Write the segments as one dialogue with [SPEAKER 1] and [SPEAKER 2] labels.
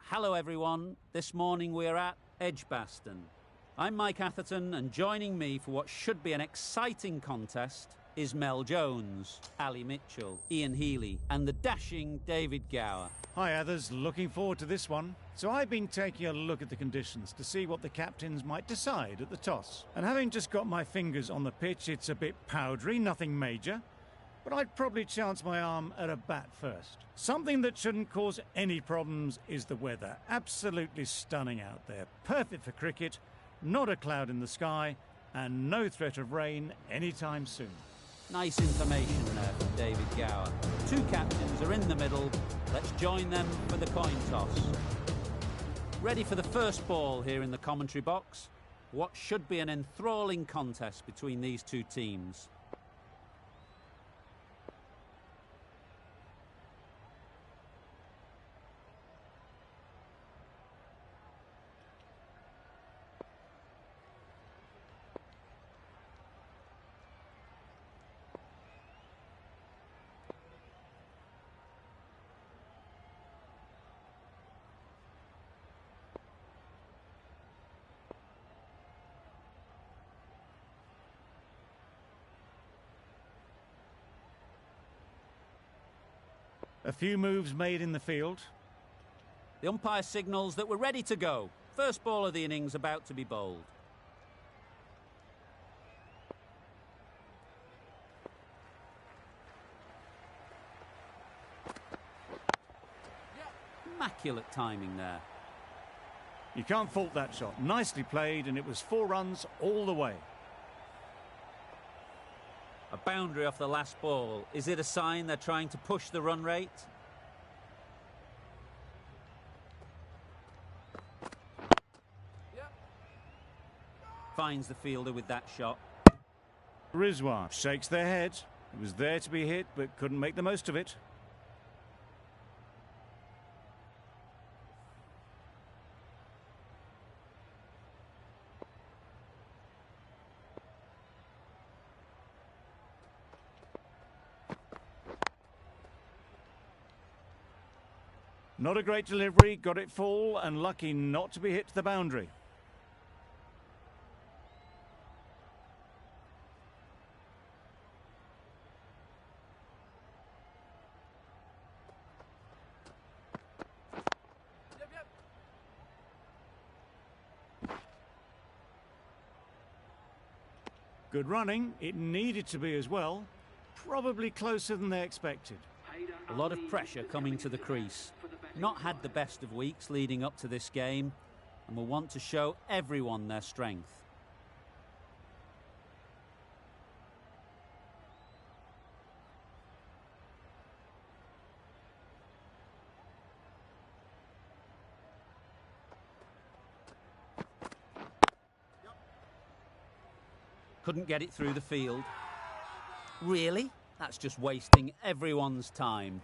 [SPEAKER 1] Hello everyone, this morning we're at Edgbaston. I'm Mike Atherton and joining me for what should be an exciting contest is Mel Jones, Ali Mitchell, Ian Healy and the dashing David Gower.
[SPEAKER 2] Hi others, looking forward to this one. So I've been taking a look at the conditions to see what the captains might decide at the toss. And having just got my fingers on the pitch, it's a bit powdery, nothing major. But I'd probably chance my arm at a bat first. Something that shouldn't cause any problems is the weather. Absolutely stunning out there. Perfect for cricket, not a cloud in the sky, and no threat of rain anytime soon.
[SPEAKER 1] Nice information there from David Gower. Two captains are in the middle. Let's join them for the coin toss. Ready for the first ball here in the commentary box. What should be an enthralling contest between these two teams.
[SPEAKER 2] A few moves made in the field.
[SPEAKER 1] The umpire signals that we're ready to go. First ball of the innings about to be bowled. Immaculate timing there.
[SPEAKER 2] You can't fault that shot. Nicely played, and it was 4 runs all the way.
[SPEAKER 1] A boundary off the last ball. Is it a sign they're trying to push the run rate? Yep. Finds the fielder with that shot.
[SPEAKER 2] Rizwan shakes their head. It was there to be hit, but couldn't make the most of it. Not a great delivery, got it full and lucky not to be hit to the boundary. Good running, it needed to be as well. Probably closer than they expected.
[SPEAKER 1] A lot of pressure coming to the crease. Not had the best of weeks leading up to this game and will want to show everyone their strength. Couldn't get it through the field. Really? That's just wasting everyone's time.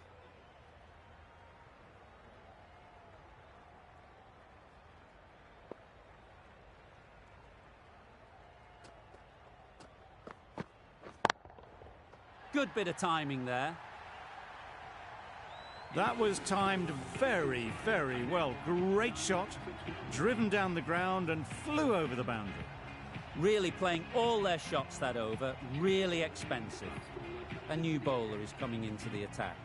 [SPEAKER 1] Good bit of timing there.
[SPEAKER 2] That was timed very, very well. Great shot, driven down the ground and flew over the boundary.
[SPEAKER 1] Really playing all their shots that over, really expensive. A new bowler is coming into the attack.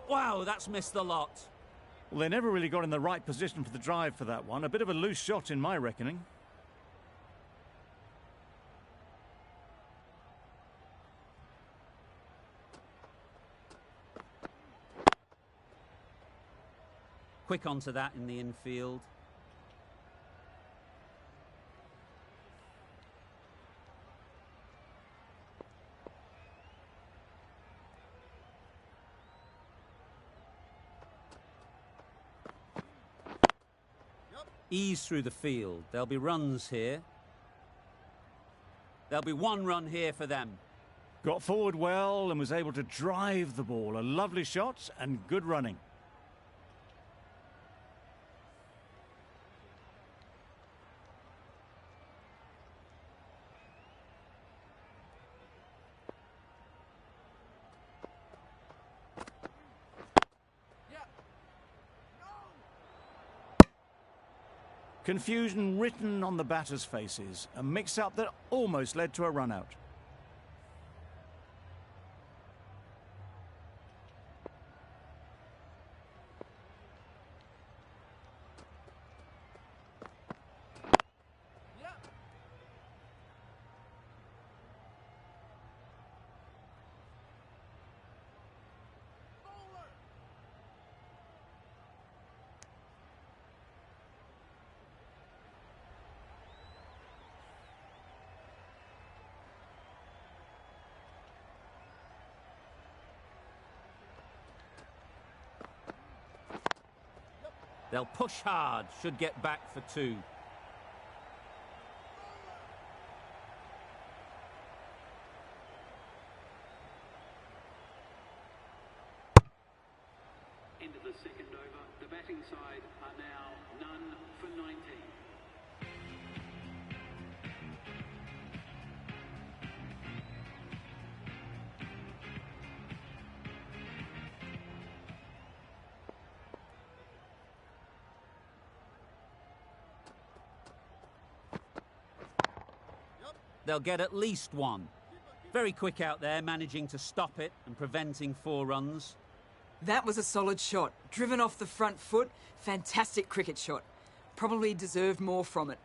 [SPEAKER 1] Wow, that's missed the lot.
[SPEAKER 2] Well, they never really got in the right position for the drive for that one. A bit of a loose shot in my reckoning.
[SPEAKER 1] Quick onto that in the infield. Ease through the field. There'll be runs here. There'll be one run here for them.
[SPEAKER 2] Got forward well and was able to drive the ball. A lovely shot and good running. Confusion written on the batters' faces. A mix-up that almost led to a run-out.
[SPEAKER 1] They'll push hard, should get back for 2.
[SPEAKER 3] End of the second over. The batting side are now none for 19.
[SPEAKER 1] They'll get at least 1. Very quick out there, managing to stop it and preventing 4 runs.
[SPEAKER 4] That was a solid shot. Driven off the front foot. Fantastic cricket shot. Probably deserved more from it.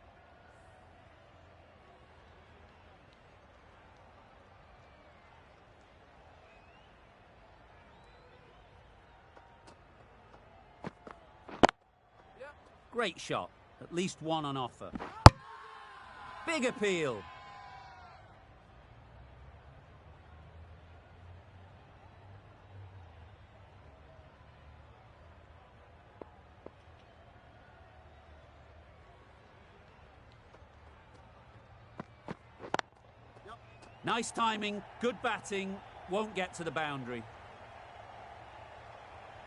[SPEAKER 1] Great shot. At least 1 on offer. Big appeal. Nice timing, good batting, won't get to the boundary.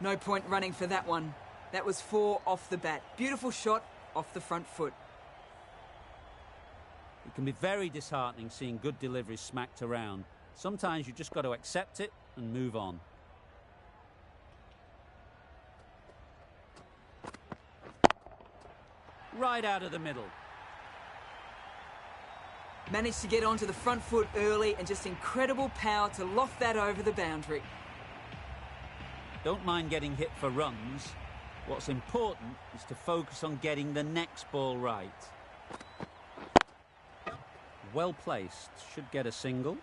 [SPEAKER 4] No point running for that one. That was 4 off the bat. Beautiful shot off the front foot.
[SPEAKER 1] It can be very disheartening seeing good deliveries smacked around. Sometimes you just got to accept it and move on. Right out of the middle.
[SPEAKER 4] Managed to get onto the front foot early and just incredible power to loft that over the boundary.
[SPEAKER 1] Don't mind getting hit for runs. What's important is to focus on getting the next ball right. Well placed, should get a single.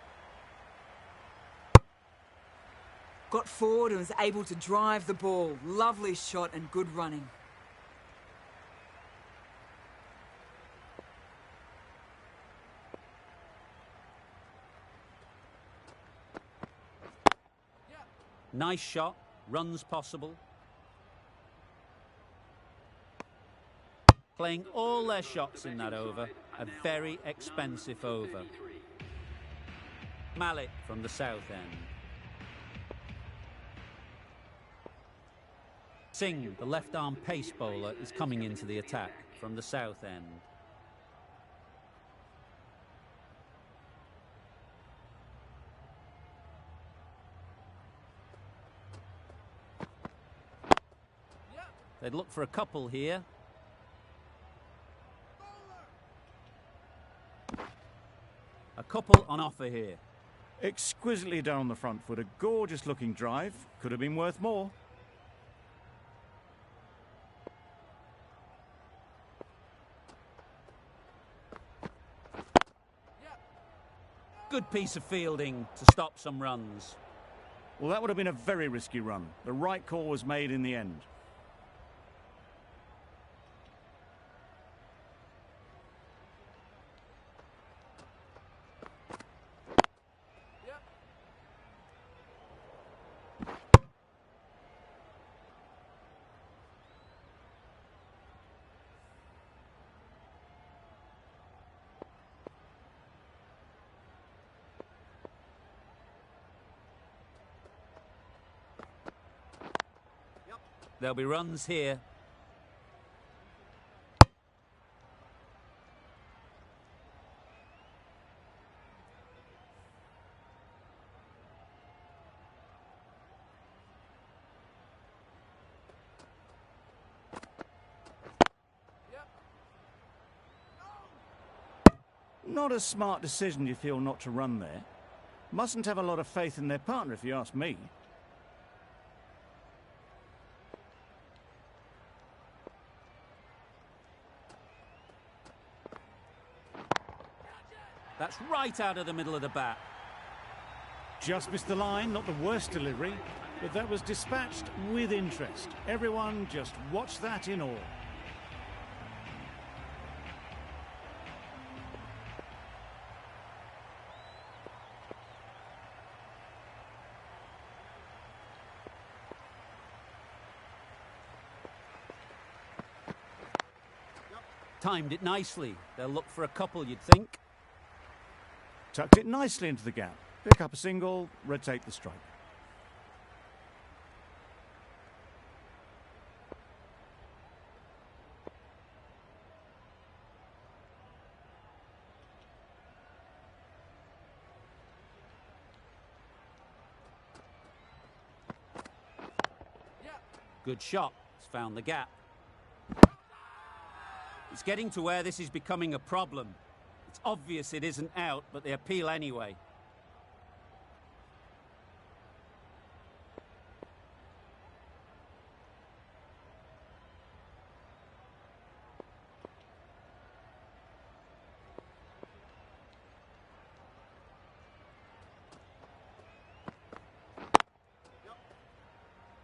[SPEAKER 4] Got forward and was able to drive the ball. Lovely shot and good running.
[SPEAKER 1] Nice shot, runs possible. Playing all their shots in that over, a very expensive over. Mallet from the south end. Singh, the left-arm pace bowler, is coming into the attack from the south end. They'd look for a couple here. A couple on offer here.
[SPEAKER 2] Exquisitely down the front foot. A gorgeous looking drive. Could have been worth more.
[SPEAKER 1] Good piece of fielding to stop some runs.
[SPEAKER 2] Well, that would have been a very risky run. The right call was made in the end.
[SPEAKER 1] There'll be runs here.
[SPEAKER 2] Not a smart decision, you feel, not to run there. Mustn't have a lot of faith in their partner, if you ask me.
[SPEAKER 1] That's right out of the middle of the bat.
[SPEAKER 2] Just missed the line, not the worst delivery, but that was dispatched with interest. Everyone just watched that in awe.
[SPEAKER 1] Timed it nicely. They'll look for a couple, you'd think.
[SPEAKER 2] Tucked it nicely into the gap. Pick up a single, rotate the strike.
[SPEAKER 1] Good shot. It's found the gap. It's getting to where this is becoming a problem. It's obvious it isn't out, but they appeal anyway.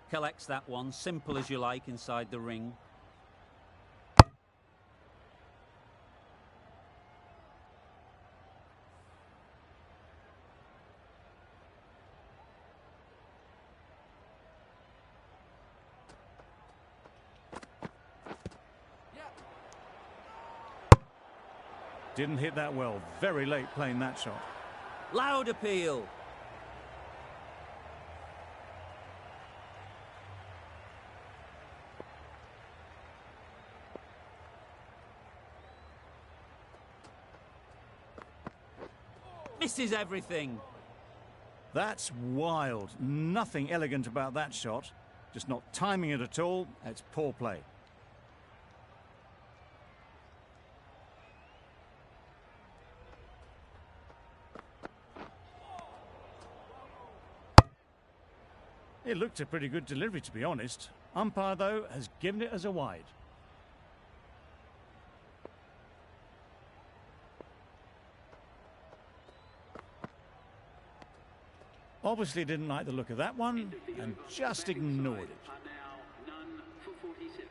[SPEAKER 1] Collects that one, simple as you like, inside the ring.
[SPEAKER 2] Didn't hit that well. Very late playing that shot.
[SPEAKER 1] Loud appeal. Misses everything.
[SPEAKER 2] That's wild. Nothing elegant about that shot. Just not timing it at all. It's poor play. It looked a pretty good delivery, to be honest. Umpire, though, has given it as a wide. Obviously didn't like the look of that one and just ignored it.
[SPEAKER 3] Are now none for 47.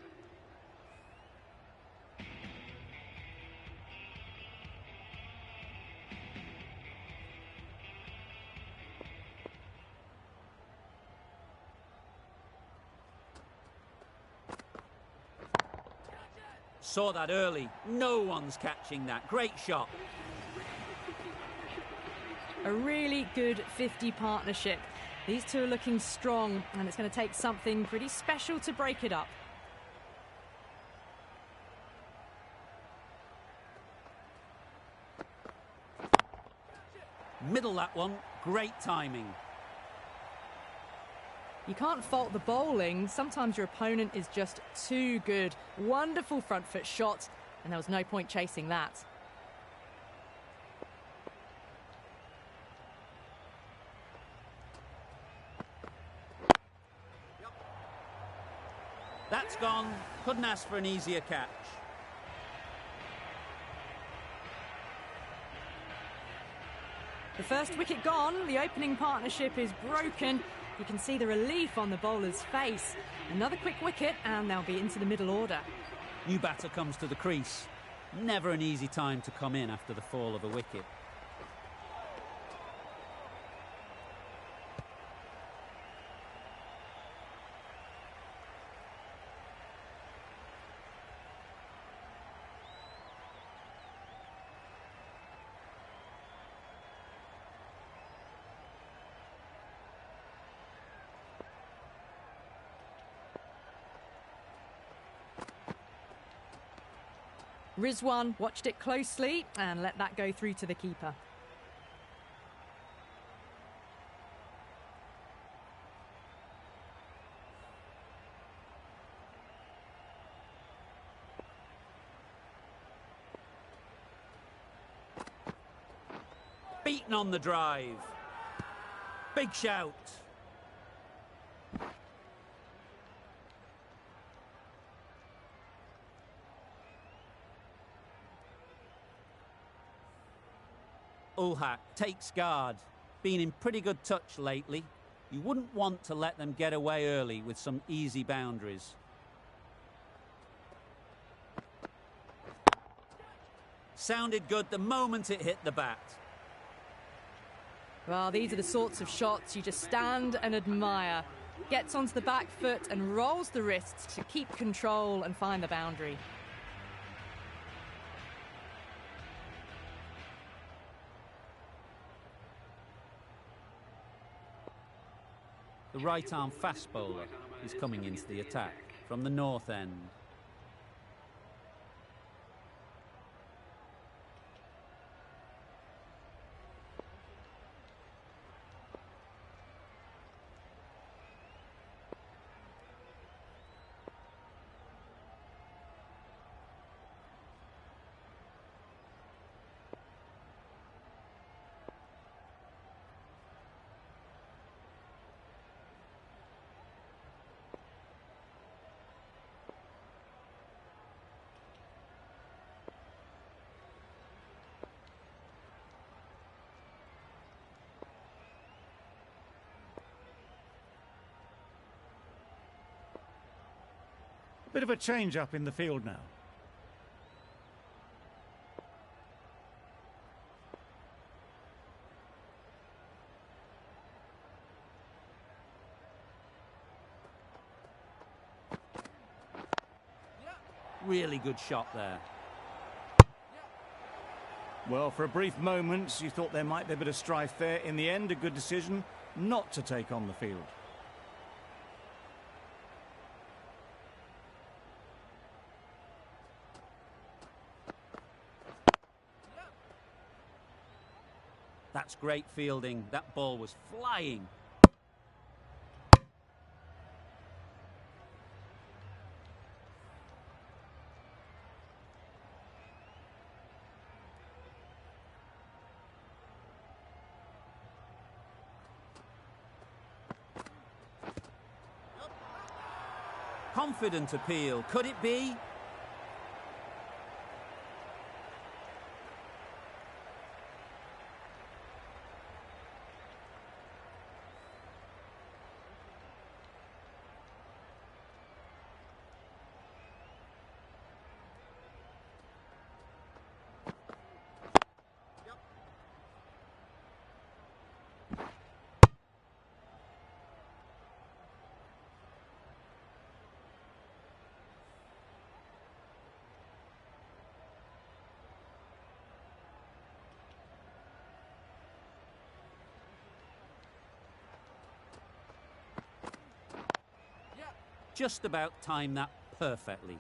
[SPEAKER 1] Saw that early. No one's catching that. Great shot.
[SPEAKER 5] A really good 50 partnership. These two are looking strong, and it's going to take something pretty special to break it up.
[SPEAKER 1] Middle that one. Great timing.
[SPEAKER 5] You can't fault the bowling. Sometimes your opponent is just too good. Wonderful front foot shot, and there was no point chasing that.
[SPEAKER 1] That's gone. Couldn't ask for an easier catch.
[SPEAKER 5] The first wicket gone, the opening partnership is broken. You can see the relief on the bowler's face. Another quick wicket and they'll be into the middle order.
[SPEAKER 1] New batter comes to the crease. Never an easy time to come in after the fall of a wicket.
[SPEAKER 5] Rizwan watched it closely and let that go through to the keeper.
[SPEAKER 1] Beaten on the drive. Big shout. Ulhak takes guard. Been in pretty good touch lately. You wouldn't want to let them get away early with some easy boundaries. Sounded good the moment it hit the bat.
[SPEAKER 5] Well, these are the sorts of shots you just stand and admire. Gets onto the back foot and rolls the wrists to keep control and find the boundary.
[SPEAKER 1] The right-arm fast bowler is coming into the attack from the north end.
[SPEAKER 2] Bit of a change up in the field now.
[SPEAKER 1] Really good shot there.
[SPEAKER 2] Well, for a brief moment, you thought there might be a bit of strife there. In the end, a good decision not to take on the field.
[SPEAKER 1] That's great fielding. That ball was flying. Confident appeal. Could it be? Just about timed that perfectly.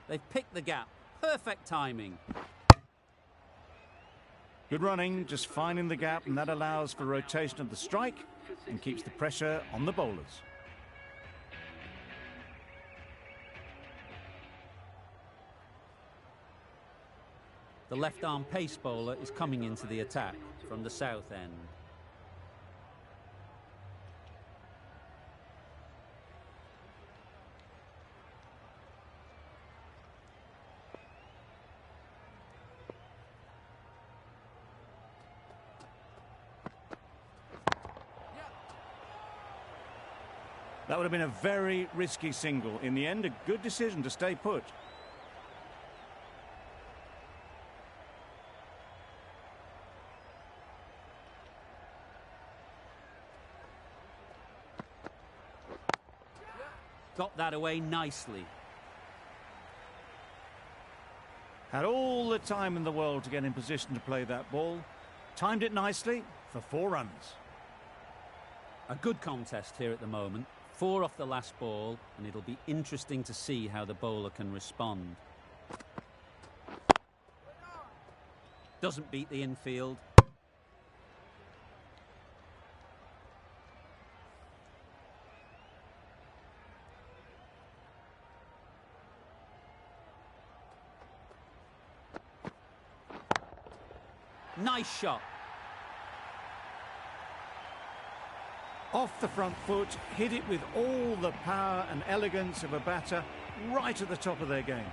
[SPEAKER 1] They've picked the gap. Perfect timing.
[SPEAKER 2] Good running, just finding the gap, and that allows for rotation of the strike and keeps the pressure on the bowlers.
[SPEAKER 1] The left-arm pace bowler is coming into the attack from the south end.
[SPEAKER 2] That would have been a very risky single. In the end, a good decision to stay put.
[SPEAKER 1] Got that away nicely.
[SPEAKER 2] Had all the time in the world to get in position to play that ball. Timed it nicely for 4 runs.
[SPEAKER 1] A good contest here at the moment. 4 off the last ball, and it'll be interesting to see how the bowler can respond. Doesn't beat the infield. Nice shot.
[SPEAKER 2] Off the front foot, hit it with all the power and elegance of a batter right at the top of their game.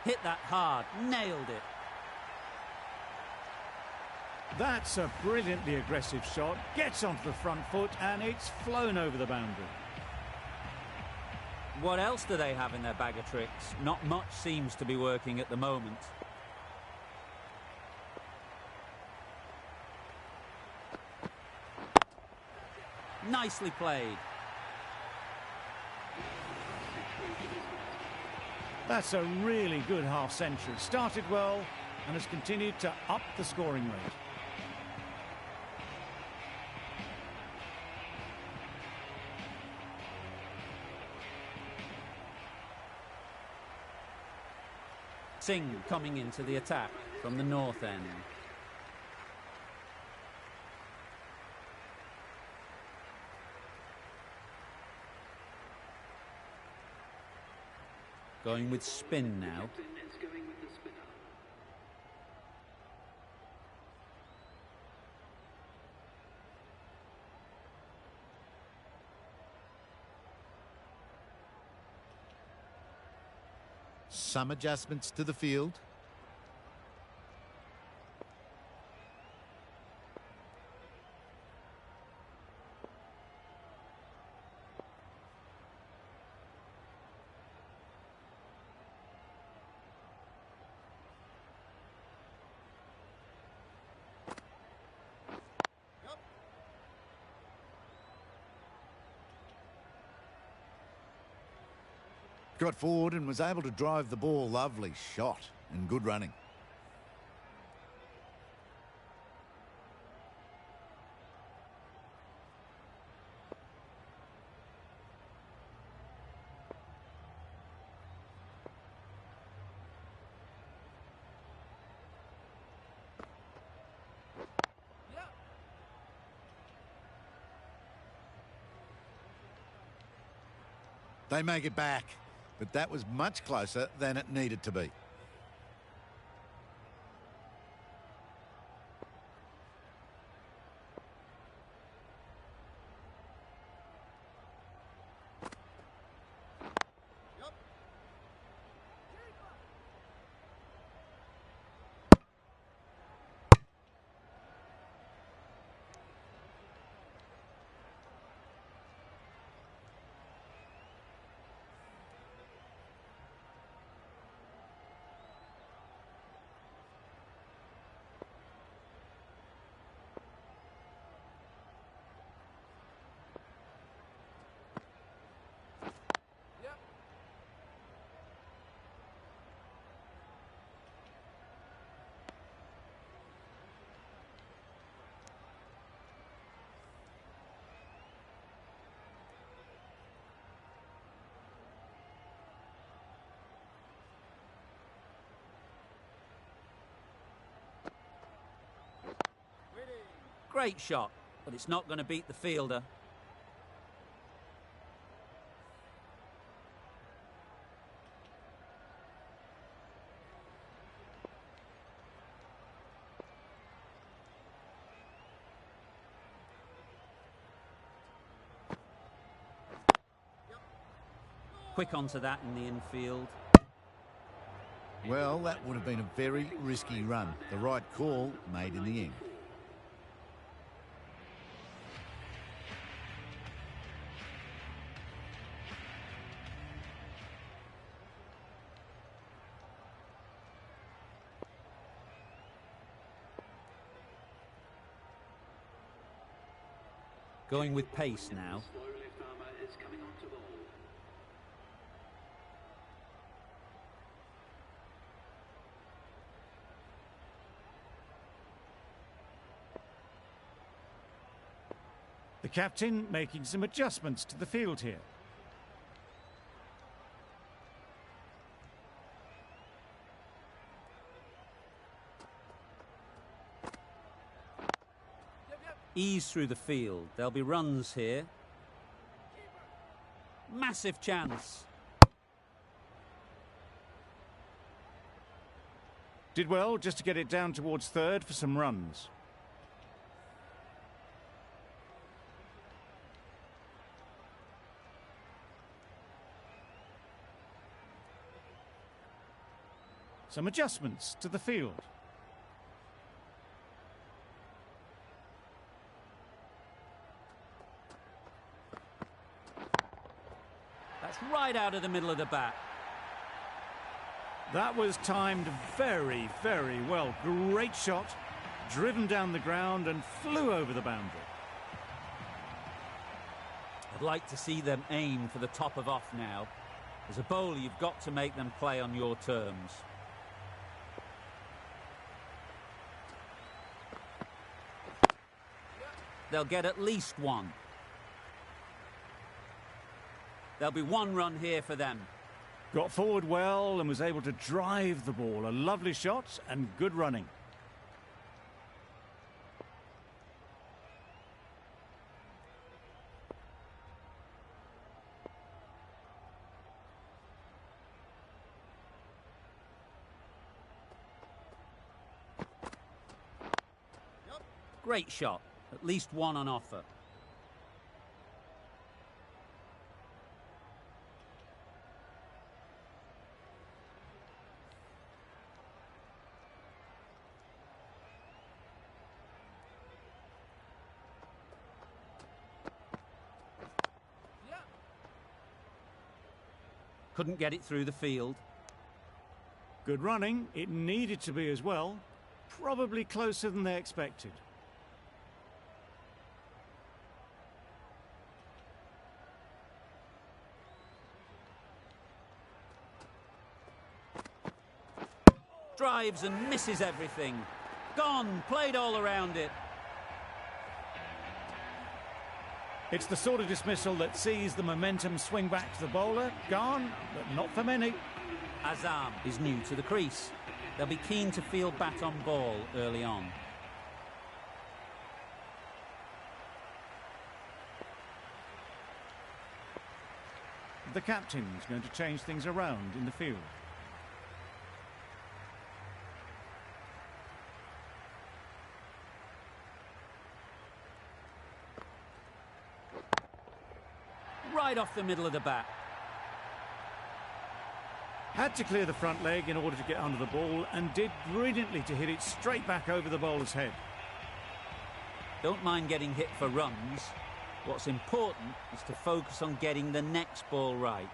[SPEAKER 1] Hit that hard, nailed it.
[SPEAKER 2] That's a brilliantly aggressive shot, gets onto the front foot and it's flown over the boundary.
[SPEAKER 1] What else do they have in their bag of tricks? Not much seems to be working at the moment. Nicely played.
[SPEAKER 2] That's a really good half-century. Started well and has continued to up the scoring rate.
[SPEAKER 1] Singh coming into the attack from the north end. Going with spin now.
[SPEAKER 3] It's going with the spinner.
[SPEAKER 6] Some adjustments to the field. Got forward and was able to drive the ball. Lovely shot and good running. They make it back. But that was much closer than it needed to be.
[SPEAKER 1] Great shot, but it's not going to beat the fielder. Quick onto that in the infield.
[SPEAKER 6] Well, that would have been a very risky run. The right call made in the end.
[SPEAKER 1] Going with pace now.
[SPEAKER 3] Slow left armour is coming onto ball.
[SPEAKER 2] The captain making some adjustments to the field here.
[SPEAKER 1] Ease through the field. There'll be runs here. Massive chance.
[SPEAKER 2] Did well just to get it down towards third for some runs. Some adjustments to the field.
[SPEAKER 1] That's right out of the middle of the bat.
[SPEAKER 2] That was timed very, very well. Great shot, driven down the ground and flew over the boundary.
[SPEAKER 1] I'd like to see them aim for the top of off now. As a bowler, you've got to make them play on your terms. They'll get at least one. There'll be one run here for them.
[SPEAKER 2] Got forward well and was able to drive the ball. A lovely shot and good running.
[SPEAKER 1] Great shot. At least one on offer. Couldn't get it through the field.
[SPEAKER 2] Good running. It needed to be as well. Probably closer than they expected.
[SPEAKER 1] Drives and misses everything. Gone, played all around it.
[SPEAKER 2] It's the sort of dismissal that sees the momentum swing back to the bowler. Gone, but not for many.
[SPEAKER 1] Azam is new to the crease. They'll be keen to field bat on ball early on.
[SPEAKER 2] The captain's going to change things around in the field.
[SPEAKER 1] Right off the middle of the bat.
[SPEAKER 2] Had to clear the front leg in order to get under the ball and did brilliantly to hit it straight back over the bowler's head.
[SPEAKER 1] Don't mind getting hit for runs. What's important is to focus on getting the next ball right.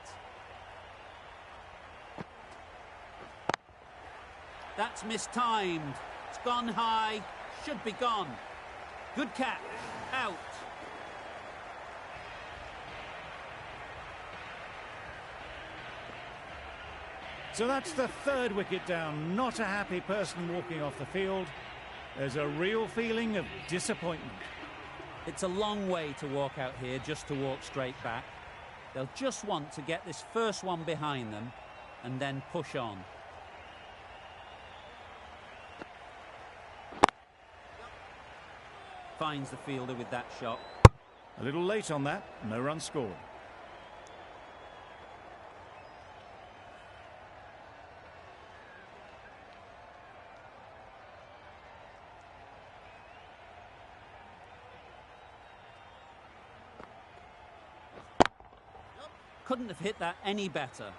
[SPEAKER 1] That's mistimed. It's gone high. Should be gone. Good catch. Out.
[SPEAKER 2] So that's the third wicket down. Not a happy person walking off the field. There's a real feeling of disappointment.
[SPEAKER 1] It's a long way to walk out here just to walk straight back. They'll just want to get this first one behind them and then push on. Finds the fielder with that shot.
[SPEAKER 2] A little late on that. No run scored.
[SPEAKER 1] Couldn't have hit that any better.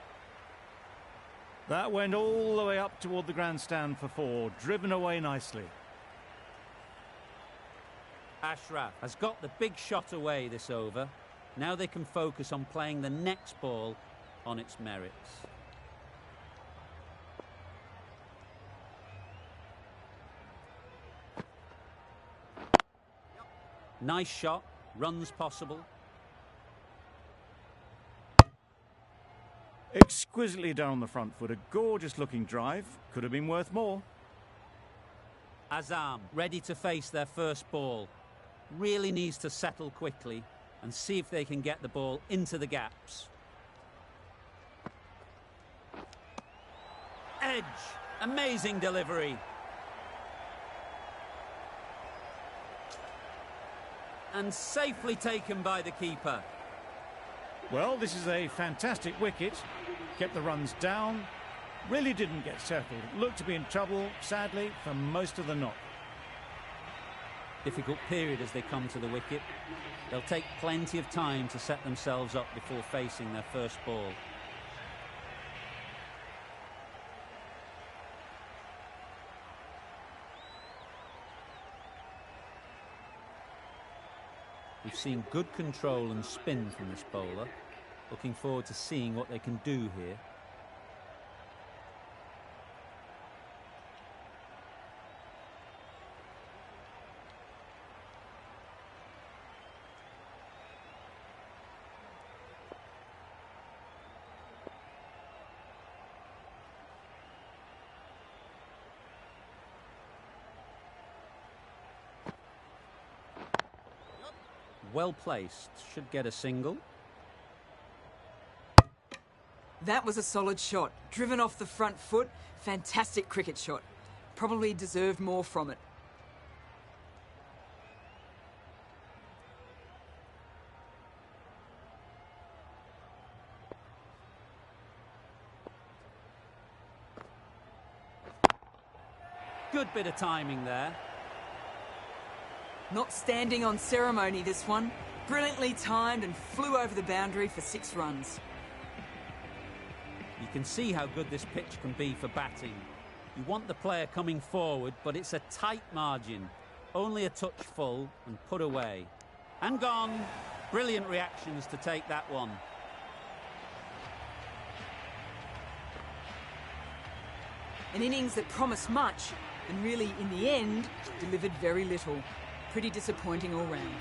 [SPEAKER 2] That went all the way up toward the grandstand for four, driven away nicely.
[SPEAKER 1] Ashraf has got the big shot away this over. Now they can focus on playing the next ball on its merits. Nice shot, Runs possible.
[SPEAKER 2] Exquisitely down the front foot, a gorgeous looking drive. Could have been worth more.
[SPEAKER 1] Azam ready to face their first ball. Really needs to settle quickly and see if they can get the ball into the gaps. Edge. Amazing delivery. And safely taken by the keeper.
[SPEAKER 2] Well, this is a fantastic wicket. Kept the runs down. Really didn't get settled. Looked to be in trouble, sadly, for most of the knock.
[SPEAKER 1] Difficult period as they come to the wicket. They'll take plenty of time to set themselves up before facing their first ball. We've seen good control and spin from this bowler. Looking forward to seeing what they can do here. Well placed, should get a single.
[SPEAKER 4] That was a solid shot. Driven off the front foot. Fantastic cricket shot. Probably deserved more from it.
[SPEAKER 1] Good bit of timing there.
[SPEAKER 4] Not standing on ceremony, this one. Brilliantly timed and flew over the boundary for 6 runs.
[SPEAKER 1] You can see how good this pitch can be for batting. You want the player coming forward, but it's a tight margin. Only a touch full and put away. And gone. Brilliant reactions to take that one.
[SPEAKER 4] An innings that promised much and really, in the end, delivered very little. Pretty disappointing all round.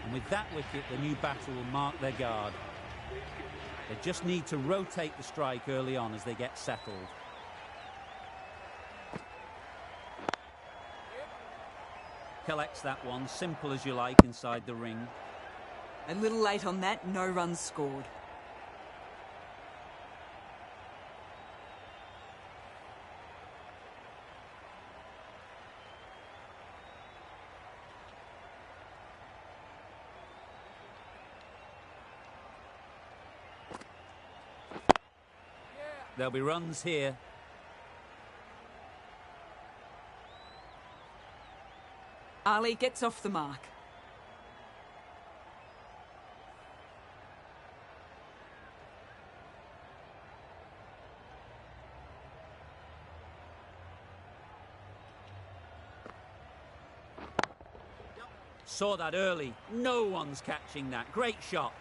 [SPEAKER 1] And with that wicket, the new batter will mark their guard. They just need to rotate the strike early on as they get settled. Collects that one, simple as you like, inside the ring.
[SPEAKER 4] A little late on that, no runs scored.
[SPEAKER 1] There'll be runs here.
[SPEAKER 4] Ali gets off the mark.
[SPEAKER 1] Saw that early. No one's catching that. Great shot.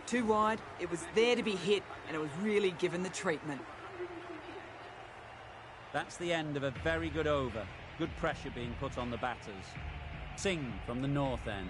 [SPEAKER 4] Too wide, it was there to be hit, and it was really given the treatment.
[SPEAKER 1] That's the end of a very good over. Good pressure being put on the batters. Singh from the north end.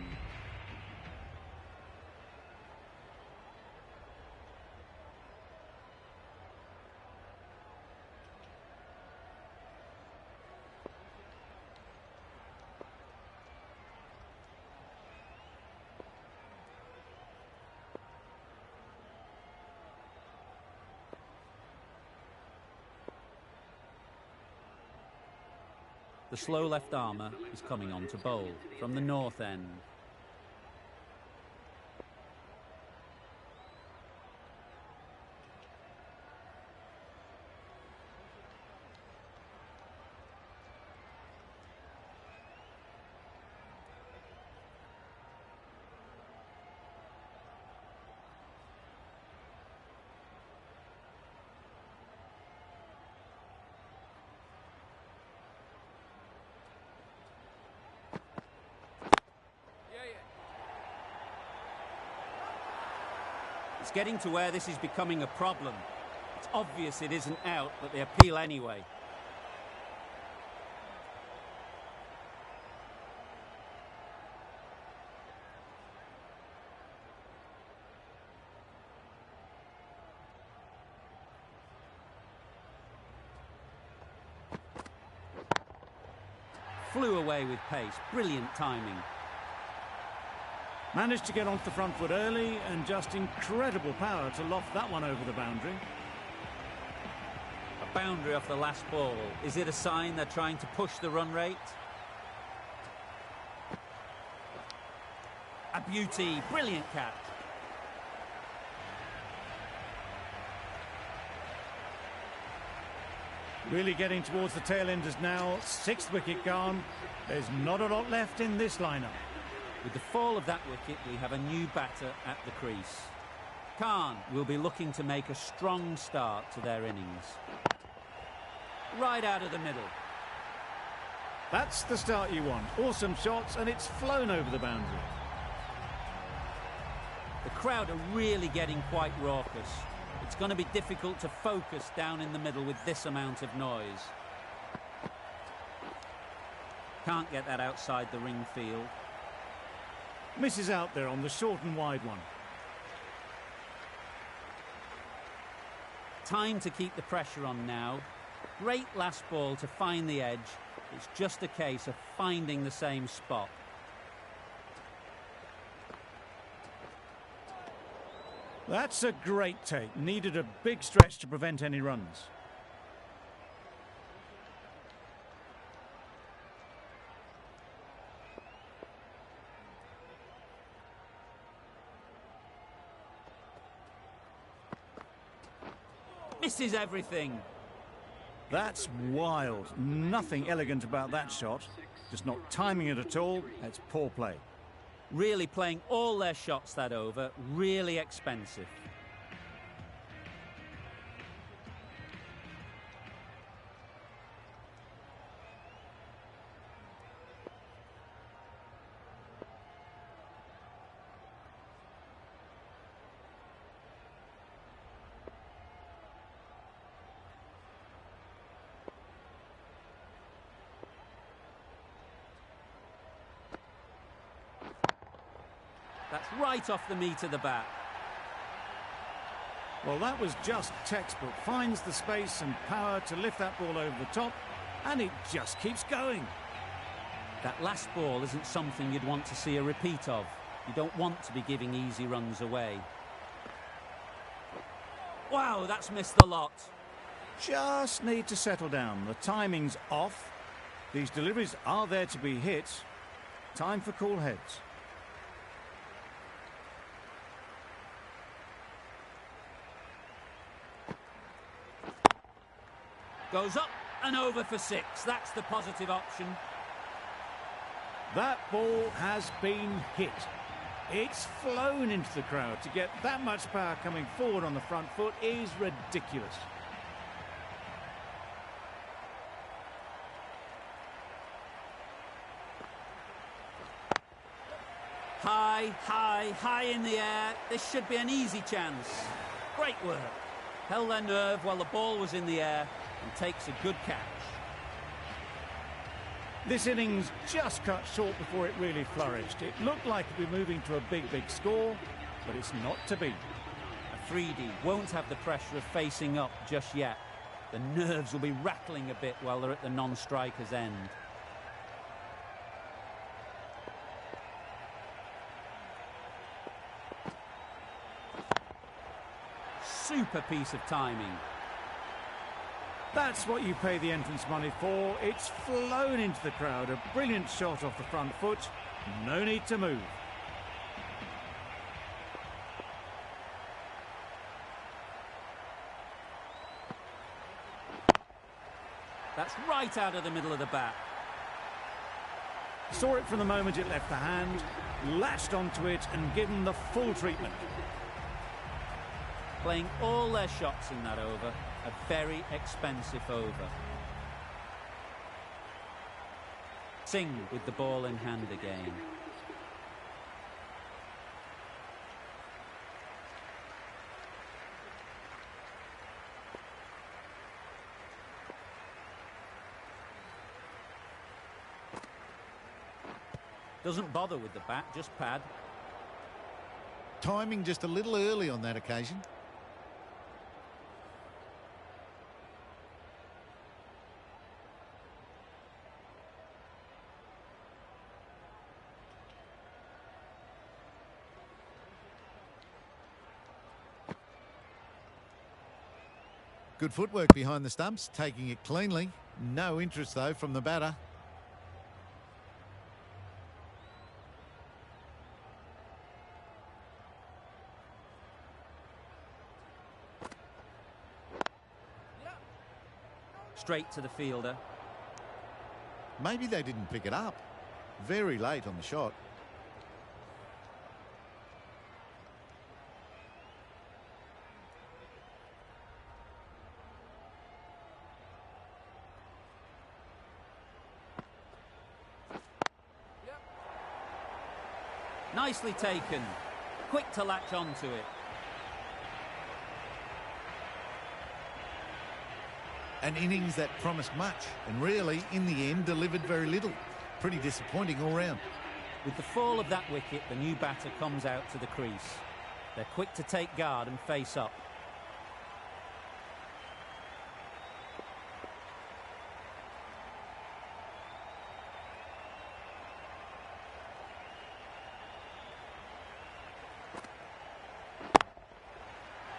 [SPEAKER 1] The slow left armour is coming on to bowl from the north end. It's getting to where this is becoming a problem. It's obvious it isn't out, but they appeal anyway. flew away with pace. Brilliant timing.
[SPEAKER 2] Managed to get onto the front foot early and just incredible power to loft that one over the boundary.
[SPEAKER 1] A boundary off the last ball. Is it a sign they're trying to push the run rate? A beauty. Brilliant catch.
[SPEAKER 2] Really getting towards the tail enders now. 6th wicket gone. There's not a lot left in this lineup.
[SPEAKER 1] With the fall of that wicket, we have a new batter at the crease. Khan will be looking to make a strong start to their innings. Right out of the middle.
[SPEAKER 2] That's the start you want. Awesome shots, and it's flown over the boundary.
[SPEAKER 1] The crowd are really getting quite raucous. It's going to be difficult to focus down in the middle with this amount of noise. Can't get that outside the ring field.
[SPEAKER 2] Misses out there on the short and wide one.
[SPEAKER 1] Time to keep the pressure on now. Great last ball to find the edge. It's just a case of finding the same spot.
[SPEAKER 2] That's a great take. Needed a big stretch to prevent any runs.
[SPEAKER 1] Misses everything.
[SPEAKER 2] That's wild. Nothing elegant about that shot. Just not timing it at all. It's poor play.
[SPEAKER 1] Really playing all their shots that over. Really expensive. That's right off the meat of the bat.
[SPEAKER 2] Well, that was just textbook. Finds the space and power to lift that ball over the top, and it just keeps going.
[SPEAKER 1] That last ball isn't something you'd want to see a repeat of. You don't want to be giving easy runs away. Wow, that's missed a lot.
[SPEAKER 2] Just need to settle down. The timing's off. These deliveries are there to be hit. Time for cool heads.
[SPEAKER 1] Goes up and over for 6. That's the positive option.
[SPEAKER 2] That ball has been hit. It's flown into the crowd. To get that much power coming forward on the front foot is ridiculous.
[SPEAKER 1] High, high, high in the air. This should be an easy chance. Great work. Held their nerve while the ball was in the air and takes a good catch.
[SPEAKER 2] This innings just cut short before it really flourished. It looked like it'd be moving to a big score, but it's not to be.
[SPEAKER 1] Afridi won't have the pressure of facing up just yet. The nerves will be rattling a bit while they're at the non-striker's end. Super piece of timing.
[SPEAKER 2] That's what you pay the entrance money for. It's flown into the crowd. A brilliant shot off the front foot. No need to move.
[SPEAKER 1] That's right out of the middle of the bat.
[SPEAKER 2] Saw it from the moment it left the hand, latched onto it and given the full treatment.
[SPEAKER 1] Playing all their shots in that over. A very expensive over. Singh with the ball in hand again. Doesn't bother with the bat, just pad.
[SPEAKER 6] Timing just a little early on that occasion. Good footwork behind the stumps, taking it cleanly. No interest, though, from the batter.
[SPEAKER 1] Straight to the fielder.
[SPEAKER 6] Maybe they didn't pick it up. Very late on the shot.
[SPEAKER 1] Nicely taken. Quick to latch onto it.
[SPEAKER 6] An innings that promised much and really, in the end, delivered very little. Pretty disappointing all round.
[SPEAKER 1] With the fall of that wicket, the new batter comes out to the crease. They're quick to take guard and face up.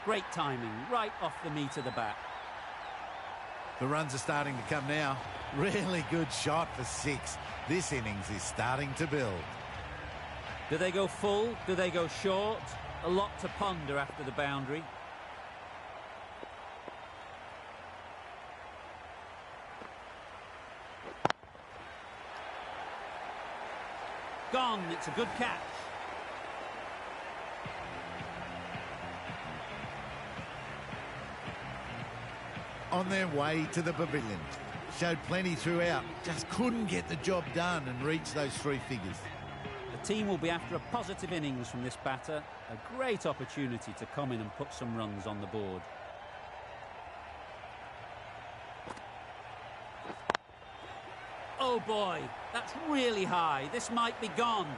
[SPEAKER 1] Great timing, right off the meat of the bat.
[SPEAKER 6] The runs are starting to come now. Really good shot for 6. This innings is starting to build.
[SPEAKER 1] Do they go full? Do they go short? A lot to ponder after the boundary. Gone, it's a good catch.
[SPEAKER 6] On their way to the pavilion. Showed plenty throughout. Just couldn't get the job done and reach those 3 figures.
[SPEAKER 1] The team will be after a positive innings from this batter. A great opportunity to come in and put some runs on the board. Oh boy, that's really high. This might be gone.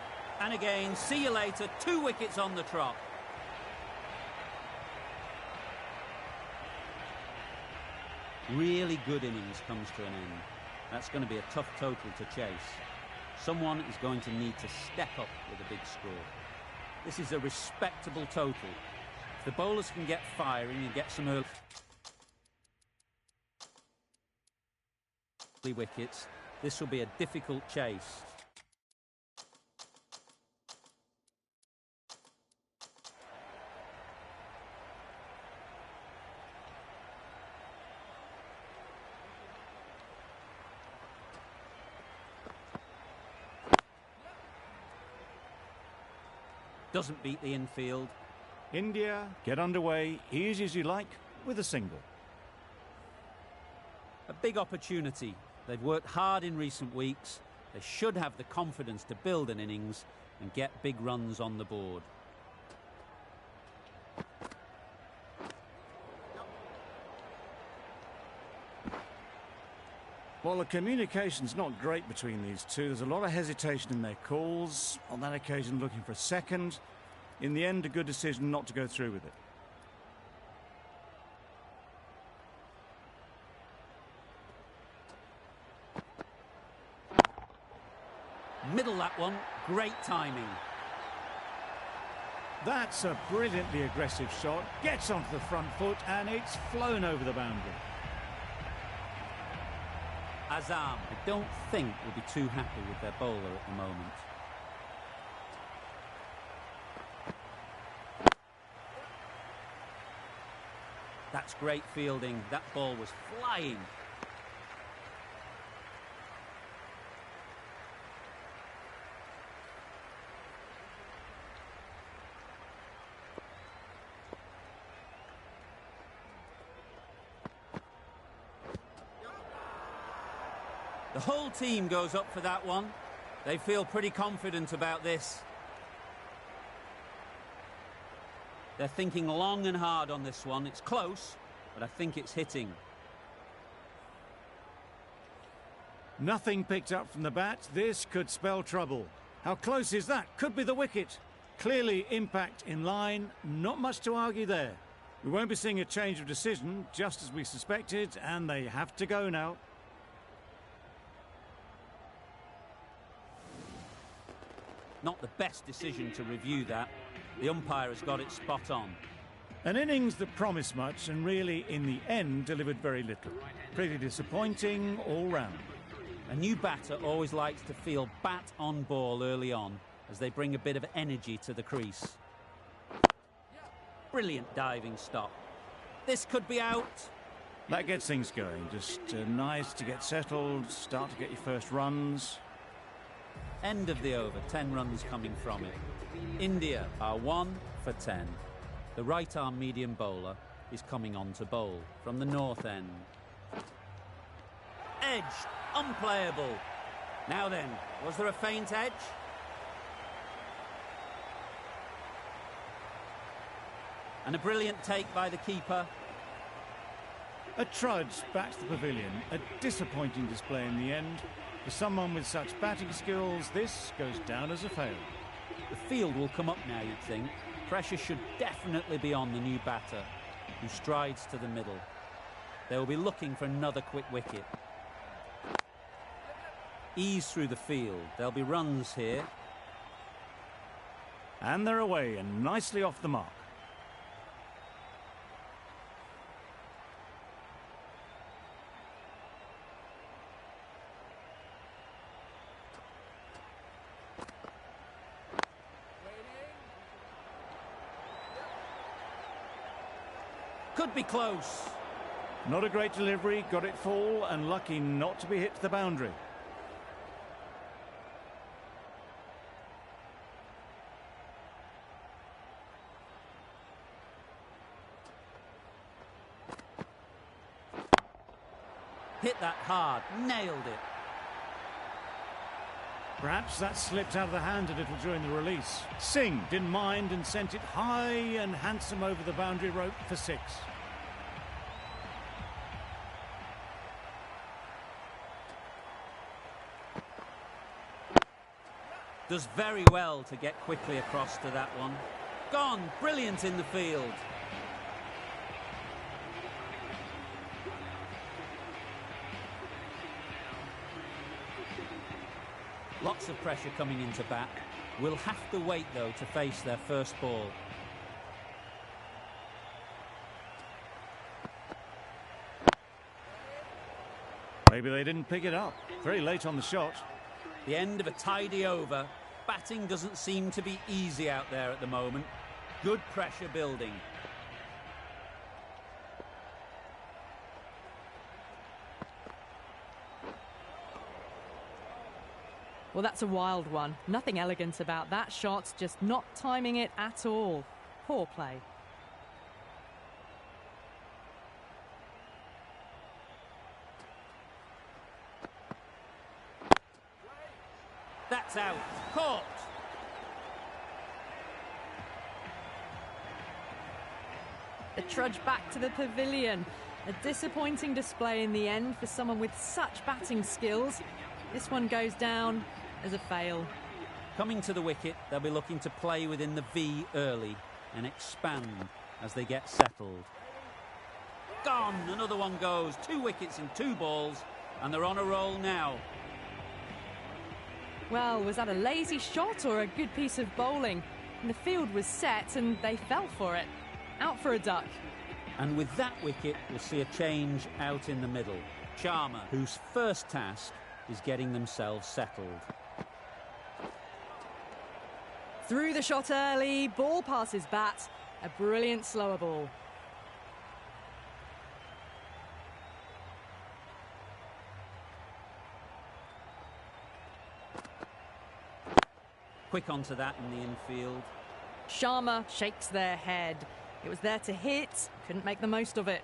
[SPEAKER 1] And again, see you later. 2 wickets on the trot. Really good innings comes to an end. That's going to be a tough total to chase. Someone is going to need to step up with a big score. This is a respectable total. If the bowlers can get firing and get some early wickets, this will be a difficult chase. Doesn't beat the infield.
[SPEAKER 2] India get underway easy as you like with a single.
[SPEAKER 1] A big opportunity. They've worked hard in recent weeks. They should have the confidence to build an innings and get big runs on the board.
[SPEAKER 2] Well, the communication's not great between these two. There's a lot of hesitation in their calls. On that occasion, looking for a second. In the end, a good decision not to go through with it.
[SPEAKER 1] Middle that one. Great timing.
[SPEAKER 2] That's a brilliantly aggressive shot. Gets onto the front foot and it's flown over the boundary.
[SPEAKER 1] Azam, I don't think will be too happy with their bowler at the moment. That's great fielding. That ball was flying. The whole team goes up for that one. They feel pretty confident about this. They're thinking long and hard on this one. It's close, but I think it's hitting.
[SPEAKER 2] Nothing picked up from the bat. This could spell trouble. How close is that? Could be the wicket. Clearly impact in line. Not much to argue there. We won't be seeing a change of decision, just as we suspected, and they have to go now.
[SPEAKER 1] Not the best decision to review that. The umpire has got it spot on.
[SPEAKER 2] An innings that promised much and really, in the end, delivered very little. Pretty disappointing all round.
[SPEAKER 1] A new batter always likes to feel bat on ball early on as they bring a bit of energy to the crease. Brilliant diving stop. This could be out.
[SPEAKER 2] That gets things going. Just nice to get settled, start to get your first runs.
[SPEAKER 1] End of the over, 10 runs coming from it. India are 1 for 10. The right-arm medium bowler is coming on to bowl from the north end. Edge, unplayable. Now then, was there a faint edge? And a brilliant take by the keeper.
[SPEAKER 2] A trudge back to the pavilion. A disappointing display in the end. For someone with such batting skills, this goes down as a fail.
[SPEAKER 1] The field will come up now, you'd think. Pressure should definitely be on the new batter, who strides to the middle. They will be looking for another quick wicket. Ease through the field. There'll be runs here.
[SPEAKER 2] And they're away and nicely off the mark.
[SPEAKER 1] Could be close.
[SPEAKER 2] Not a great delivery, got it full and lucky not to be hit to the boundary.
[SPEAKER 1] Hit that hard, nailed it.
[SPEAKER 2] Perhaps that slipped out of the hand a little during the release. Singh didn't mind and sent it high and handsome over the boundary rope for 6.
[SPEAKER 1] Does very well to get quickly across to that one. Gone, brilliant in the field. Lots of pressure coming into bat. Will have to wait, though, to face their first ball.
[SPEAKER 2] Maybe they didn't pick it up. Very late on the shot.
[SPEAKER 1] The end of a tidy over. Batting doesn't seem to be easy out there at the moment. Good pressure building.
[SPEAKER 5] Well, that's a wild one. Nothing elegant about that shot, just not timing it at all. Poor play.
[SPEAKER 1] That's out. Caught.
[SPEAKER 5] The trudge back to the pavilion. A disappointing display in the end for someone with such batting skills. This one goes down as a fail.
[SPEAKER 1] Coming to the wicket, they'll be looking to play within the V early and expand as they get settled. Gone! Another one goes. 2 wickets in 2 balls, and they're on a roll now.
[SPEAKER 5] Well, was that a lazy shot or a good piece of bowling? And the field was set and they fell for it. Out for a duck.
[SPEAKER 1] And with that wicket, we'll see a change out in the middle. Sharma, whose first task is getting themselves settled.
[SPEAKER 5] Through the shot early, ball passes bat. A brilliant slower ball.
[SPEAKER 1] Quick onto that in the infield.
[SPEAKER 5] Sharma shakes their head. It was there to hit, couldn't make the most of it.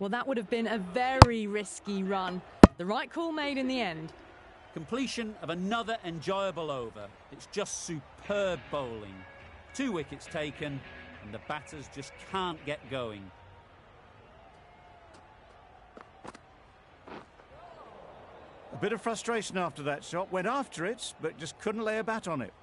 [SPEAKER 5] Well, that would have been a very risky run. The right call made in the end.
[SPEAKER 1] Completion of another enjoyable over. It's just superb bowling. 2 wickets taken, and the batters just can't get going.
[SPEAKER 2] A bit of frustration after that shot. Went after it, but just couldn't lay a bat on it.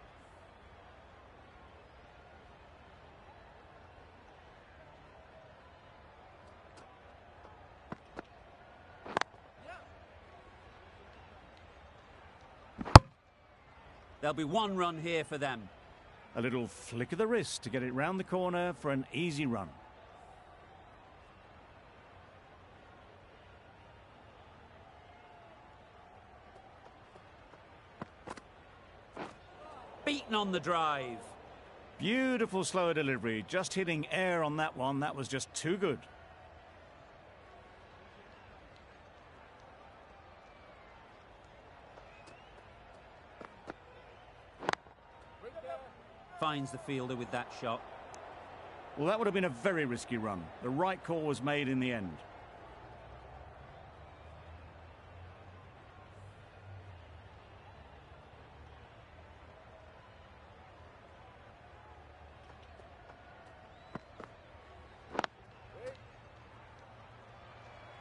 [SPEAKER 1] There'll be one run here for them.
[SPEAKER 2] A little flick of the wrist to get it round the corner for an easy run.
[SPEAKER 1] Beaten on the drive.
[SPEAKER 2] Beautiful slower delivery, just hitting air on that one. That was just too good.
[SPEAKER 1] Finds the fielder with that shot.
[SPEAKER 2] Well, that would have been a very risky run. The right call was made in the end.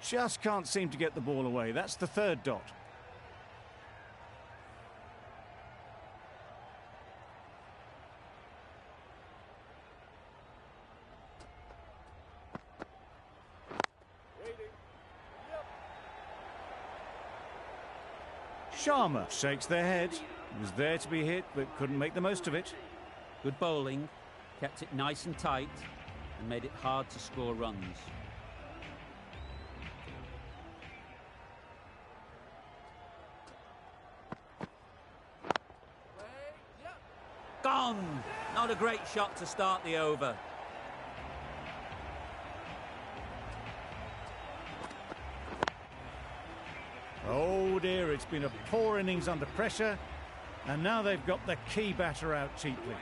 [SPEAKER 2] Just can't seem to get the ball away. That's the third dot. Sharma shakes their head. He was there to be hit, but couldn't make the most of it.
[SPEAKER 1] Good bowling, kept it nice and tight, and made it hard to score runs. Gone! Not a great shot to start the over.
[SPEAKER 2] Oh dear, it's been a poor innings under pressure, and now they've got the key batter out cheaply.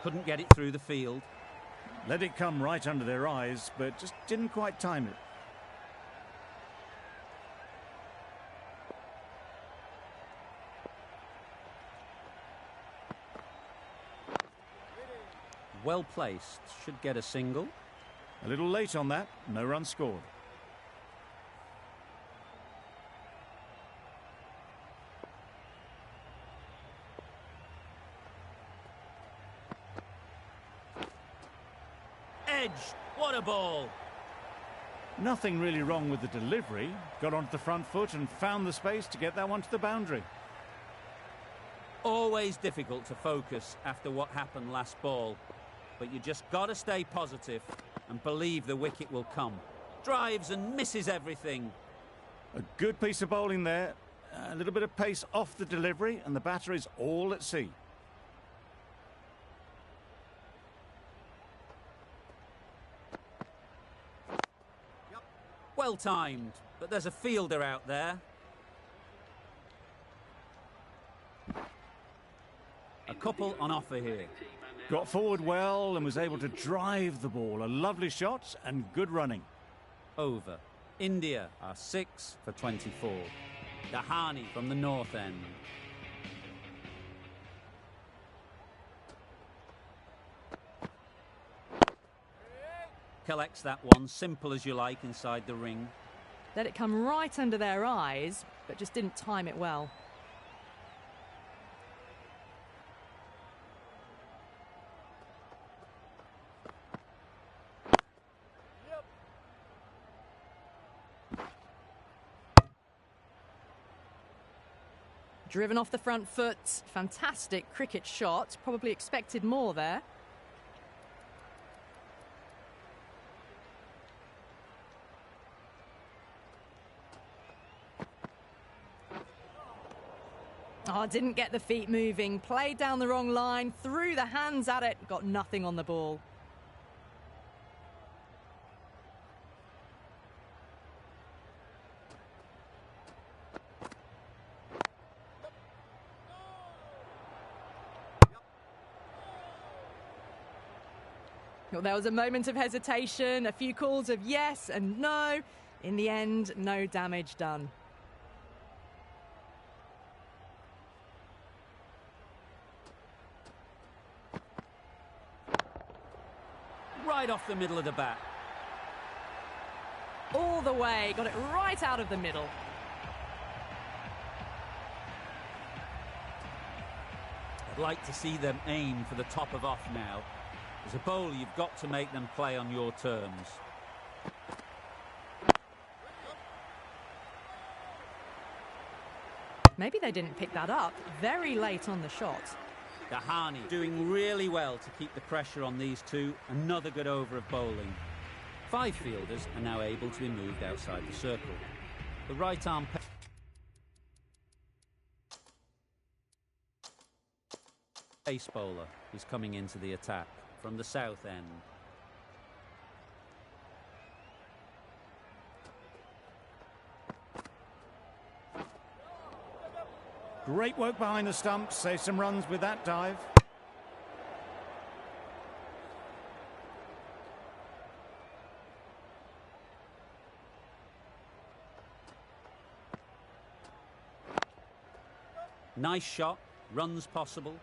[SPEAKER 1] Couldn't get it through the field.
[SPEAKER 2] Let it come right under their eyes, but just didn't quite time it.
[SPEAKER 1] Well placed, should get a single.
[SPEAKER 2] A little late on that, no run scored.
[SPEAKER 1] Edged, what a ball!
[SPEAKER 2] Nothing really wrong with the delivery. Got onto the front foot and found the space to get that one to the boundary.
[SPEAKER 1] Always difficult to focus after what happened last ball, but you just got to stay positive and believe the wicket will come. Drives and misses everything.
[SPEAKER 2] A good piece of bowling there. A little bit of pace off the delivery, and the batter is all at sea.
[SPEAKER 1] Well timed, but there's a fielder out there. A couple on offer here.
[SPEAKER 2] Got forward well and was able to drive the ball. A lovely shot and good running.
[SPEAKER 1] Over. India are 6 for 24. Dahani from the north end. Collects that one, simple as you like, inside the ring.
[SPEAKER 5] Let it come right under their eyes, but just didn't time it well. Driven off the front foot, fantastic cricket shot, probably expected more there. Oh, didn't get the feet moving, played down the wrong line, threw the hands at it, got nothing on the ball. Well, there was a moment of hesitation, a few calls of yes and no. In the end, no damage done.
[SPEAKER 1] Right off the middle of the bat.
[SPEAKER 5] All the way, got it right out of the middle.
[SPEAKER 1] I'd like to see them aim for the top of off now. As a bowler, you've got to make them play on your terms.
[SPEAKER 5] Maybe they didn't pick that up. Very late on the shot.
[SPEAKER 1] Dahani doing really well to keep the pressure on these two. Another good over of bowling. 5 fielders are now able to be moved outside the circle. The right arm pace bowler is coming into the attack from the south end.
[SPEAKER 2] Great work behind the stumps, save some runs with that dive.
[SPEAKER 1] Nice shot, runs possible.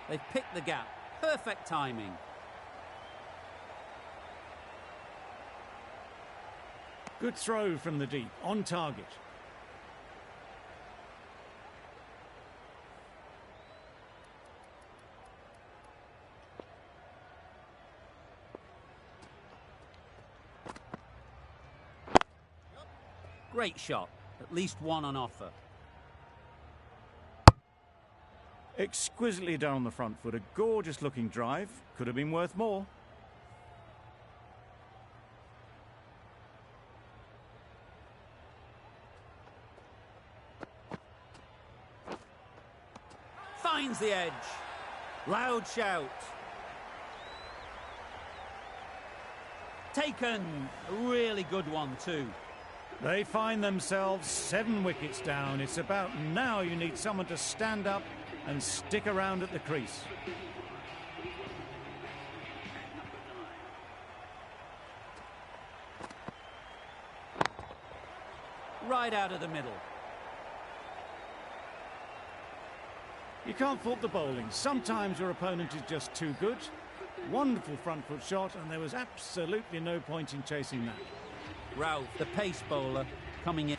[SPEAKER 1] They've picked the gap. Perfect timing.
[SPEAKER 2] Good throw from the deep, on target.
[SPEAKER 1] Great shot. At least one on offer.
[SPEAKER 2] Exquisitely done on the front foot. A gorgeous looking drive. Could have been worth more.
[SPEAKER 1] Finds the edge. Loud shout. Taken. A really good one too.
[SPEAKER 2] They find themselves 7 wickets down. It's about now you need someone to stand up and stick around at the crease.
[SPEAKER 1] Right out of the middle.
[SPEAKER 2] You can't fault the bowling. Sometimes your opponent is just too good. Wonderful front foot shot, and there was absolutely no point in chasing that.
[SPEAKER 1] Ralph, the pace bowler, coming in.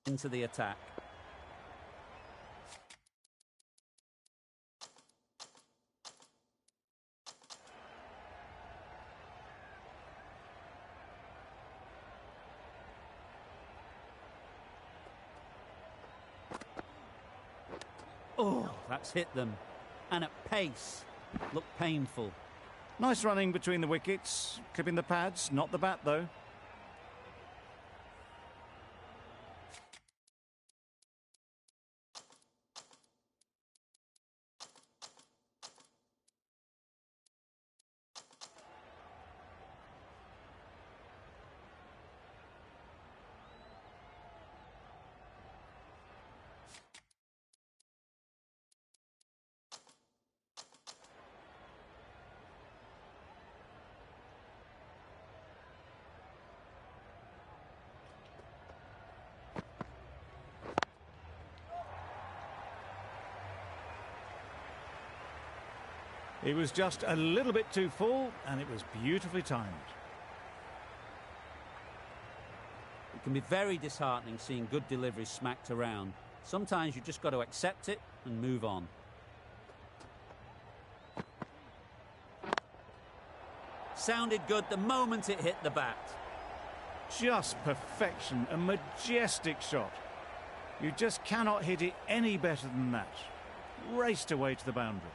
[SPEAKER 1] Into the attack. Oh, that's hit them. And at pace. Looked painful.
[SPEAKER 2] Nice running between the wickets. Clipping the pads, not the bat though. It was just a little bit too full, and it was beautifully timed.
[SPEAKER 1] It can be very disheartening seeing good deliveries smacked around. Sometimes you just got to accept it and move on. Sounded good the moment it hit the bat.
[SPEAKER 2] Just perfection, a majestic shot. You just cannot hit it any better than that. Raced away to the boundary.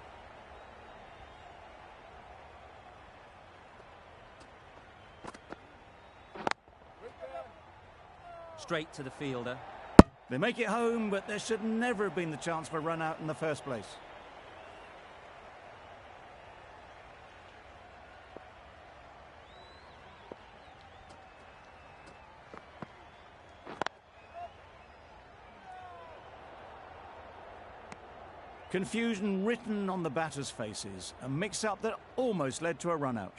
[SPEAKER 1] Straight to the fielder.
[SPEAKER 2] They make it home, but there should never have been the chance for a run out in the first place. Confusion written on the batters' faces, a mix-up that almost led to a run-out.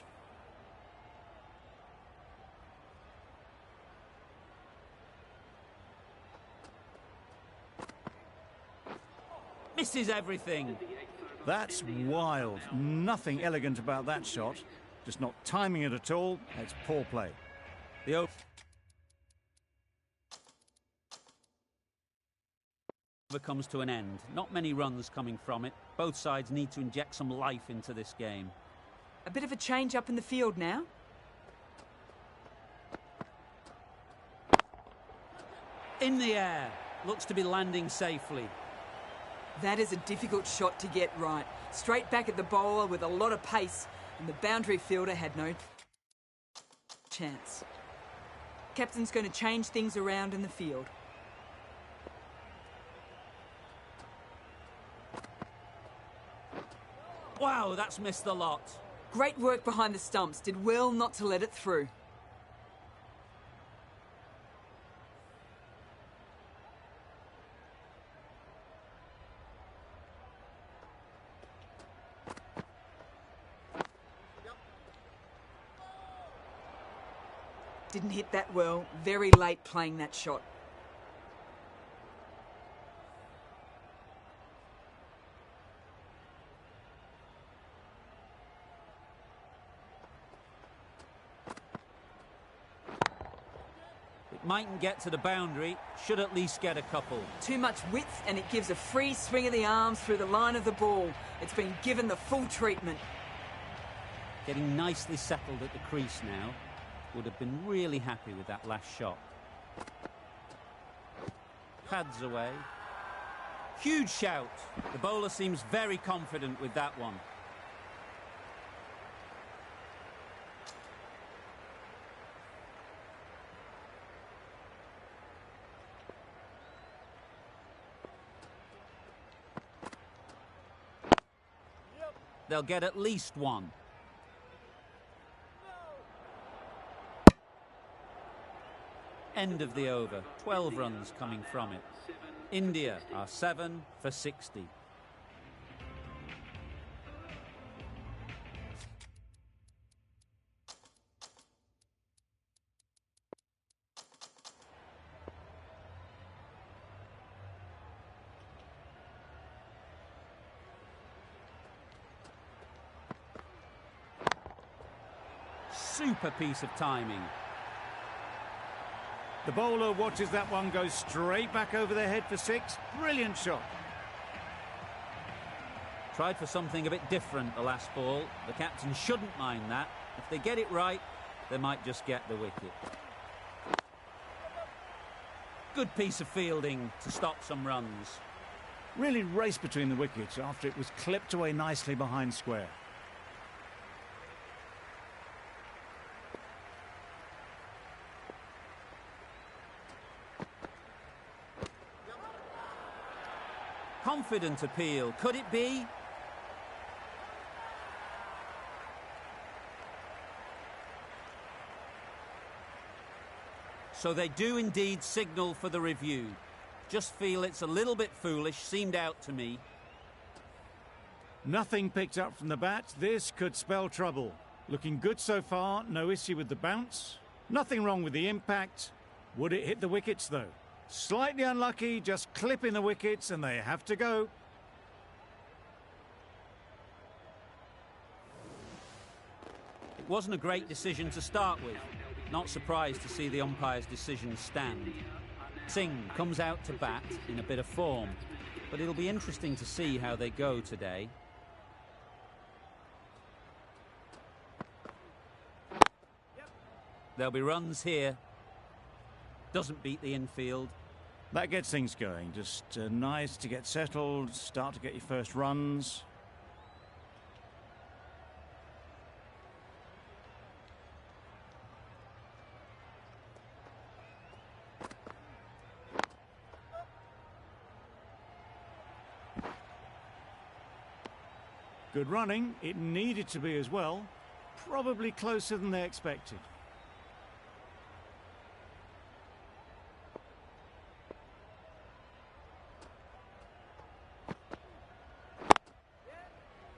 [SPEAKER 1] Misses everything.
[SPEAKER 2] That's wild. Nothing elegant about that shot. Just not timing it at all. It's poor play.
[SPEAKER 1] The over comes to an end. Not many runs coming from it. Both sides need to inject some life into this game.
[SPEAKER 4] A bit of a change up in the field now.
[SPEAKER 1] In the air. Looks to be landing safely.
[SPEAKER 4] That is a difficult shot to get right. Straight back at the bowler with a lot of pace, and the boundary fielder had no chance. Captain's going to change things around in the field.
[SPEAKER 1] Wow, that's missed the lot.
[SPEAKER 4] Great work behind the stumps. Did well not to let it through. Didn't hit that well. Very late playing that shot.
[SPEAKER 1] It mightn't get to the boundary. Should at least get a couple.
[SPEAKER 4] Too much width, and it gives a free swing of the arms through the line of the ball. It's been given the full treatment.
[SPEAKER 1] Getting nicely settled at the crease now. Would have been really happy with that last shot. Pads away. Huge shout. The bowler seems very confident with that one. They'll get at least one. End of the over. 12 runs coming from it. India are 7 for 60. Super piece of timing.
[SPEAKER 2] The bowler watches that one go straight back over their head for 6. Brilliant shot.
[SPEAKER 1] Tried for something a bit different the last ball. The captain shouldn't mind that. If they get it right, they might just get the wicket. Good piece of fielding to stop some runs.
[SPEAKER 2] Really raced between the wickets after it was clipped away nicely behind square.
[SPEAKER 1] Confident appeal. Could it be? So they do indeed signal for the review. Just feel it's a little bit foolish, seemed out to me.
[SPEAKER 2] Nothing picked up from the bat. This could spell trouble. Looking good so far. No issue with the bounce. Nothing wrong with the impact. Would it hit the wickets though? Slightly unlucky, just clipping the wickets, and they have to go.
[SPEAKER 1] Wasn't a great decision to start with. Not surprised to see the umpire's decision stand. Singh comes out to bat in a bit of form, but it'll be interesting to see how they go today. There'll be runs here. Doesn't beat the infield.
[SPEAKER 2] That gets things going. Just nice to get settled, start to get your first runs. Good running. It needed to be as well. Probably closer than they expected.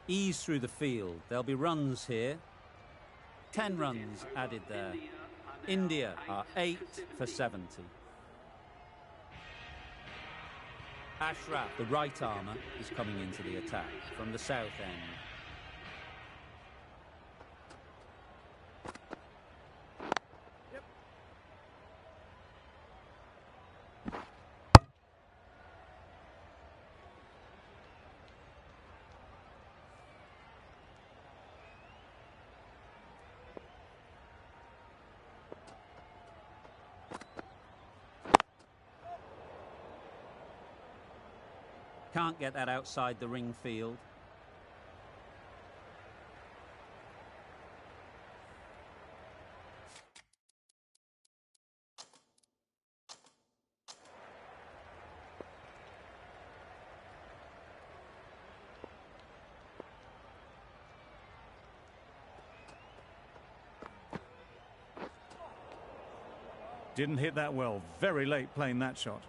[SPEAKER 1] Ease through the field. There'll be runs here. 10 runs added there. India are 8 for 70. Ashraf, the right armour, is coming into the attack from the south end. Can't get that outside the ring field.
[SPEAKER 2] Didn't hit that well. Very late playing that shot.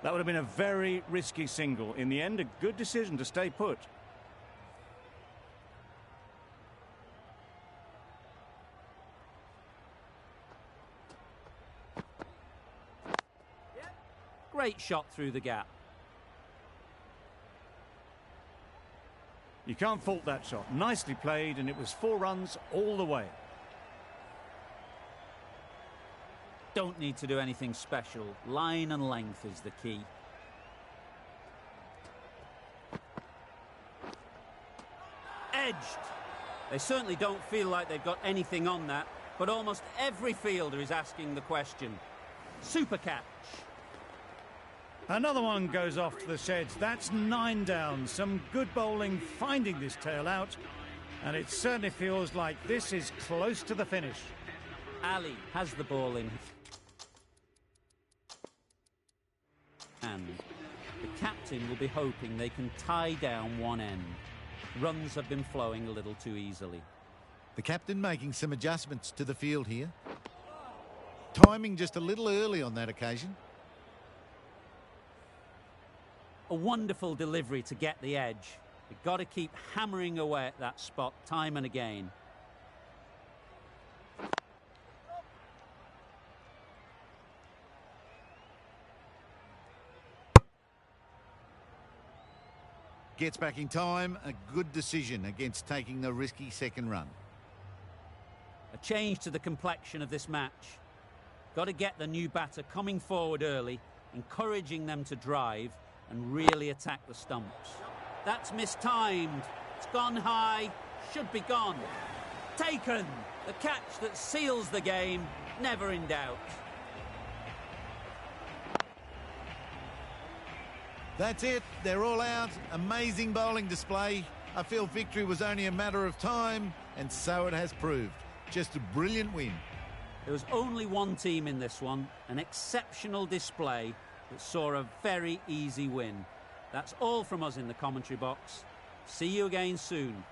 [SPEAKER 2] That would have been a very risky single. In the end, a good decision to stay put.
[SPEAKER 1] Great shot through the gap.
[SPEAKER 2] You can't fault that shot. Nicely played, and it was 4 runs all the way.
[SPEAKER 1] Don't need to do anything special. Line and length is the key. Edged. They certainly don't feel like they've got anything on that, but almost every fielder is asking the question. Super catch.
[SPEAKER 2] Another one goes off to the sheds. That's 9 down. Some good bowling finding this tail out, and it certainly feels like this is close to the finish.
[SPEAKER 1] Ali has the ball in. And the captain will be hoping they can tie down one end. Runs have been flowing a little too easily.
[SPEAKER 6] The captain making some adjustments to the field here. Timing just a little early on that occasion.
[SPEAKER 1] A wonderful delivery to get the edge. You've got to keep hammering away at that spot time and again.
[SPEAKER 6] Gets back in time. A good decision against taking the risky second run.
[SPEAKER 1] A change to the complexion of this match. Got to get the new batter coming forward early, encouraging them to drive and really attack the stumps. That's mistimed. It's gone high. Should be gone. Taken. The catch that seals the game. Never in doubt.
[SPEAKER 6] That's it. They're all out. Amazing bowling display. I feel victory was only a matter of time, and so it has proved. Just a brilliant win.
[SPEAKER 1] There was only one team in this one, an exceptional display that saw a very easy win. That's all from us in the commentary box. See you again soon.